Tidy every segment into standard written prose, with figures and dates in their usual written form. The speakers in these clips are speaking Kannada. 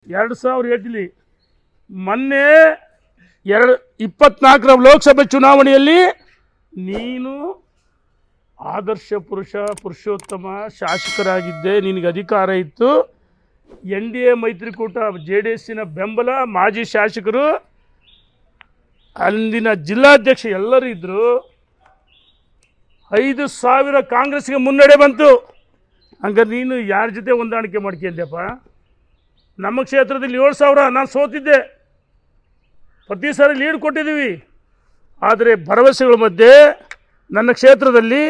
2008 ಮೊನ್ನೆ 24ರ ಲೋಕಸಭೆ ಚುನಾವಣೆಯಲ್ಲಿ ನೀನು ಆದರ್ಶ ಪುರುಷೋತ್ತಮ ಶಾಸಕರಾಗಿದ್ದೆ, ನಿನಗೆ ಅಧಿಕಾರ ಇತ್ತು. NDA ಮೈತ್ರಿಕೂಟ JDSನ ಬೆಂಬಲ, ಮಾಜಿ ಶಾಸಕರು, ಅಂದಿನ ಜಿಲ್ಲಾಧ್ಯಕ್ಷ ಎಲ್ಲರೂ ಇದ್ದರು. 5,000 ಕಾಂಗ್ರೆಸ್ಗೆ ಮುನ್ನಡೆ ಬಂತು. ಹಂಗಾರೆ ನೀನು ಯಾರ ಜೊತೆ ಹೊಂದಾಣಿಕೆ ಮಾಡ್ಕೊಂಡ್ಯಪ್ಪ? ನಮ್ಮ ಕ್ಷೇತ್ರದಲ್ಲಿ 7,000 ನಾನು ಸೋತಿದ್ದೆ. ಪ್ರತಿ ಸಾರಿ ಲೀಡ್ ಕೊಟ್ಟಿದ್ದೀವಿ. ಆದರೆ ಭರವಸೆಗಳ ಮಧ್ಯೆ ನನ್ನ ಕ್ಷೇತ್ರದಲ್ಲಿ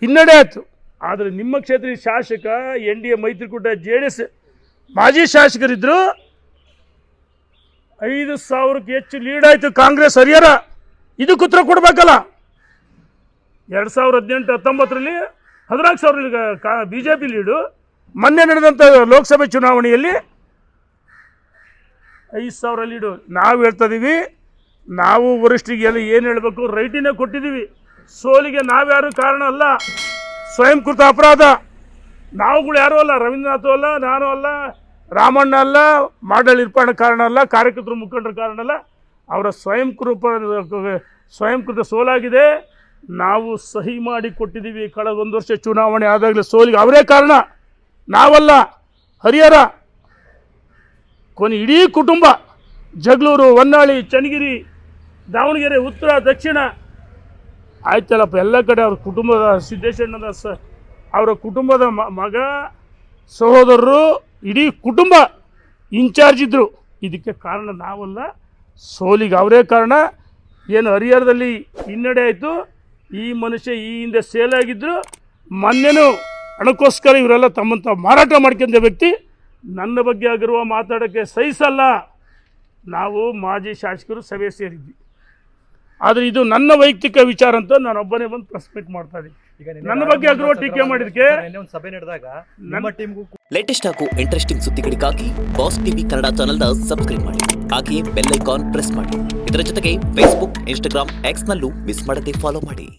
ಹಿನ್ನಡೆ ಆಯಿತು. ಆದರೆ ನಿಮ್ಮ ಕ್ಷೇತ್ರ ಶಾಸಕ NDA ಮೈತ್ರಿಕೂಟ JDS ಮಾಜಿ ಶಾಸಕರಿದ್ದರು. 5,000ಕ್ಕೆ ಹೆಚ್ಚು ಲೀಡ್ ಆಯಿತು ಕಾಂಗ್ರೆಸ್ ಹರಿಹರ. ಇದಕ್ಕೆ ಉತ್ತರ ಕೊಡಬೇಕಲ್ಲ. 2018-19ರಲ್ಲಿ 14,000 BJP ಲೀಡು. ಮೊನ್ನೆ ನಡೆದಂಥ ಲೋಕಸಭೆ ಚುನಾವಣೆಯಲ್ಲಿ 5,000 ಲೀಡು. ನಾವು ಹೇಳ್ತಾಯಿದ್ದೀವಿ, ನಾವು ವರಿಷ್ಠರಿಗೆಲ್ಲ ಏನು ಹೇಳಬೇಕು ರೈಟಿನೇ ಕೊಟ್ಟಿದ್ದೀವಿ. ಸೋಲಿಗೆ ನಾವ್ಯಾರು ಕಾರಣ ಅಲ್ಲ, ಸ್ವಯಂಕೃತ ಅಪರಾಧ. ನಾವುಗಳು ಯಾರೂ ಅಲ್ಲ, ರವೀಂದ್ರನಾಥ್ ಅಲ್ಲ, ನಾನು ಅಲ್ಲ, ರಾಮಣ್ಣ ಅಲ್ಲ, ಮಾಡಲ್ ಇರ್ಪಾಣ ಕಾರಣ ಅಲ್ಲ, ಕಾರ್ಯಕರ್ತರು ಮುಖಂಡರ ಕಾರಣ ಅಲ್ಲ. ಅವರ ಸ್ವಯಂಕೃತ ಸೋಲಾಗಿದೆ. ನಾವು ಸಹಿ ಮಾಡಿ ಕೊಟ್ಟಿದ್ದೀವಿ. ಕಳೆದ 1 ವರ್ಷ ಚುನಾವಣೆ ಆದಾಗಲೇ ಸೋಲಿಗೆ ಅವರೇ ಕಾರಣ, ನಾವಲ್ಲ. ಹರಿಹರ ಇಡೀ ಕುಟುಂಬ, ಜಗಳೂರು, ಹೊನ್ನಾಳಿ, ಚನ್ನಗಿರಿ, ದಾವಣಗೆರೆ, ಉತ್ತರ, ದಕ್ಷಿಣ ಆಯ್ತಲ್ಲಪ್ಪ, ಎಲ್ಲ ಕಡೆ ಅವ್ರ ಕುಟುಂಬದ ಸಿದ್ದೇಶಣ್ಣನ ಅವರ ಕುಟುಂಬದ ಮಗ, ಸಹೋದರರು, ಇಡೀ ಕುಟುಂಬ ಇನ್ಚಾರ್ಜ್ ಇದ್ದರು. ಇದಕ್ಕೆ ಕಾರಣ ನಾವಲ್ಲ, ಸೋಲಿಗೆ ಅವರೇ ಕಾರಣ. ಏನು ಹರಿಹರದಲ್ಲಿ ಹಿನ್ನಡೆ ಆಯಿತು. ಈ ಮನುಷ್ಯ ಈ ಹಿಂದೆ ಸೇಲಾಗಿದ್ದರು. ಮೊನ್ನೆನೂ ಹಣಕ್ಕೋಸ್ಕರ ಇವರೆಲ್ಲ ತಮ್ಮಂತ ಮಾರಾಟ ಮಾಡ್ಕೊಂಡ ವ್ಯಕ್ತಿ. ನನ್ನ ಬಗ್ಗೆ ಆಗಿರುವ ಮಾತಾಡೋಕ್ಕೆ ಸಹಿಸಲ್ಲ. ನಾವು ಮಾಜಿ ಶಾಸಕರು ಸಭೆ ಸೇರಿದ್ವಿ. ಆದರೆ ಇದು ನನ್ನ ವೈಯಕ್ತಿಕ ವಿಚಾರ ಅಂತ ನಾನೊಬ್ಬನೇ ಬಂದು ಪ್ರೆಸ್ ಮೀಟ್ ಮಾಡ್ತಾ ಇದ್ದೀನಿ. ನನ್ನ ಬಗ್ಗೆ ಆಗಿರುವ ಟೀಕೆ ಮಾಡಿದಕ್ಕೆ ಸಭೆ ನಡೆದಾಗ ನಮ್ಮ ಟೀಮ್ಗೂ ಲೇಟೆಸ್ಟ್ ಹಾಗೂ ಇಂಟ್ರೆಸ್ಟಿಂಗ್ ಸುದ್ದಿಗಳಿಗಾಗಿ ಬಾಸ್ ಟಿವಿ ಕನ್ನಡ ಚಾನೆಲ್ನ ಸಬ್ಸ್ಕ್ರೈಬ್ ಮಾಡಿ. ಹಾಗೆಯೇ ಬೆಲ್ ಐಕಾನ್ ಪ್ರೆಸ್ ಮಾಡಿ. ಇದರ ಜೊತೆಗೆ ಫೇಸ್ಬುಕ್, ಇನ್ಸ್ಟಾಗ್ರಾಮ್, ಎಕ್ಸ್ನಲ್ಲೂ ಮಿಸ್ ಮಾಡದೆ ಫಾಲೋ ಮಾಡಿ.